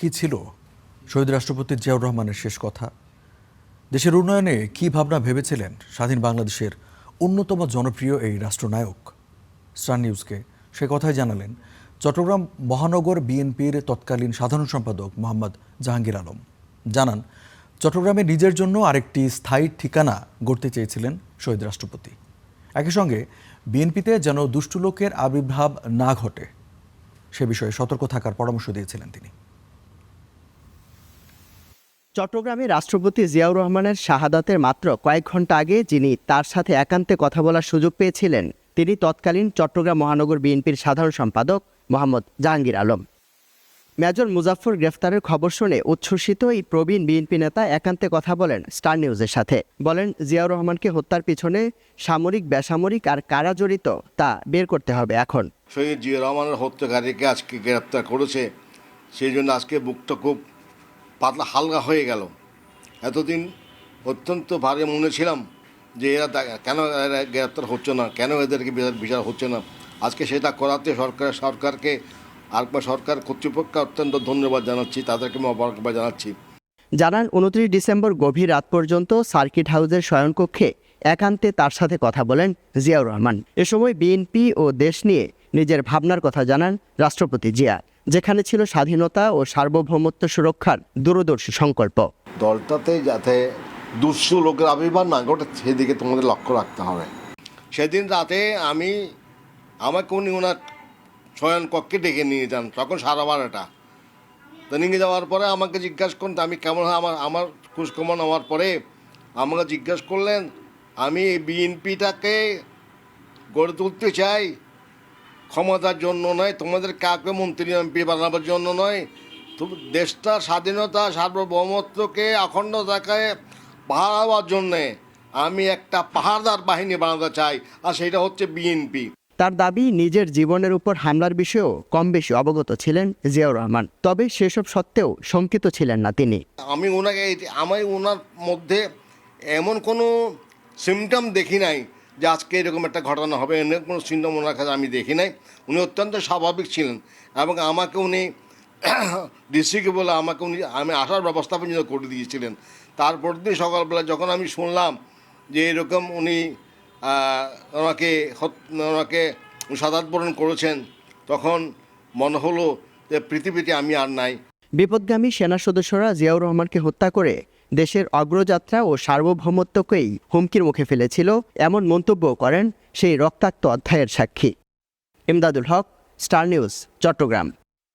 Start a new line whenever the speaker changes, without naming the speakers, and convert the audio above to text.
কি ছিল শহীদ রাষ্ট্রপতি জিয়াউর রহমানের শেষ কথা? দেশের উন্নয়নে কি ভাবনা ভেবেছিলেন স্বাধীন বাংলাদেশের অন্যতম জনপ্রিয় এই রাষ্ট্রনায়ক? স্টার নিউজকে সে কথাই জানালেন চট্টগ্রাম মহানগর বিএনপির তৎকালীন সাধারণ সম্পাদক মোহাম্মদ জাহাঙ্গীর আলম। জানান, চট্টগ্রামে নিজের জন্য আরেকটি স্থায়ী ঠিকানা গড়তে চেয়েছিলেন শহীদ রাষ্ট্রপতি। একই সঙ্গে বিএনপিতে যেন দুষ্টু লোকের আবির্ভাব না ঘটে সে বিষয়ে সতর্ক থাকার পরামর্শ দিয়েছিলেন তিনি।
চট্টগ্রামে রাষ্ট্রপতি জিয়াউর রহমানের শাহাদাতের মাত্র কয়েক ঘন্টা আগে যিনি তার সাথে একান্তে কথা বলার সুযোগ পেয়েছিলেন তিনি তৎকালীন চট্টগ্রাম মহানগর বিএনপির সাধারণ সম্পাদক মোহাম্মদ জাহাঙ্গীর আলম। মেজর মুজাফফর গ্রেফতারের খবর শুনে উচ্ছ্বসিত এই প্রবীণ বিএনপি নেতা একান্তে কথা বলেন স্টার নিউজের সাথে। বলেন, জিয়াউর রহমানকে হত্যার পিছনে সামরিক বেসামরিক আর কারা জড়িত তা বের করতে হবে এখন।
শহীদ জিয়াউর রহমানের হত্যাকারীকে আজকে গ্রেপ্তার করেছে, সেই জন্য আজকে বুকটা খুব পাতলা হালকা হয়ে গেল। এতদিন অত্যন্ত ভারী মনে ছিলাম যে এরা কেন গ্রেপ্তার হচ্ছে না, কেন এদেরকে বিচার হচ্ছে না। আজকে সেটা করাতে সরকারকে আর সরকার কর্তৃপক্ষকে অত্যন্ত ধন্যবাদ জানাচ্ছি, তাদেরকে আমি অবকাশ জানাচ্ছি।
জানান, 29 ডিসেম্বর গভীর রাত পর্যন্ত সার্কিট হাউসের শয়নকক্ষে একান্তে তার সাথে কথা বলেন জিয়াউর রহমান। এ সময় বিএনপি ও দেশ নিয়ে নিজের ভাবনার কথা জানান রাষ্ট্রপতি জিয়া, যেখানে ছিল স্বাধীনতা ও সার্বভৌমত্ব সুরক্ষার দূরদর্শী সংকল্প।
দলটাতে যাতে দুঃস্থ লোকের আবির্ভাব না ঘটে সেদিকে তোমাদের লক্ষ্য রাখতে হবে। সেদিন রাতে আমাকে উনি ওনার শয়ন কক্ষে ডেকে নিয়ে যান, তখন 12:30। তো নিয়ে যাওয়ার পরে আমাকে জিজ্ঞাসা করুন আমি কেমন হয়, আমার খোঁজখবর নেওয়ার পরে আমাকে জিজ্ঞাসা করলেন আমি এই বিএনপিটাকে গড়ে তুলতে চাই, ক্ষমতার জন্য নয়, তোমাদের কাউকে মন্ত্রী এমপি বানাবার জন্য নয়, দেশটা স্বাধীনতা সার্বভৌমত্বকে অখণ্ডতাকে পাহারা দেওয়ার জন্যে আমি একটা পাহাড়দার বাহিনী বানাতে চাই, আর সেটা হচ্ছে বিএনপি।
তার দাবি, নিজের জীবনের উপর হামলার বিষয়েও কম বেশি অবগত ছিলেন জিয়াউর রহমান, তবে সেসব সত্ত্বেও শঙ্কিত ছিলেন না তিনি।
আমি ওনার মধ্যে এমন কোনো সিমটম দেখি নাই যে আজকে এরকম একটা ঘটনা হবে, এর কোনো সিমটম ওনার কাছে আমি দেখি নাই। উনি অত্যন্ত স্বাভাবিক ছিলেন এবং আমাকে উনি ডিসিকে বলে আমি আসার ব্যবস্থা পর্যন্ত করে দিয়েছিলেন। তারপর দিন সকালবেলা যখন আমি শুনলাম যে এরকম উনি ওনাকে শাহাদাত বরণ করেছেন, তখন মনে হলো যে পৃথিবীতে আমি আর নাই।
বিপদগামী সেনা সদস্যরা জিয়াউর রহমানকে হত্যা করে দেশের অগ্রযাত্রা ও সার্বভৌমত্বকেই হুমকির মুখে ফেলেছিল, এমন মন্তব্য করেন সেই রক্তাক্ত অধ্যায়ের সাক্ষী। ইমদাদুল হক, স্টার নিউজ, চট্টগ্রাম।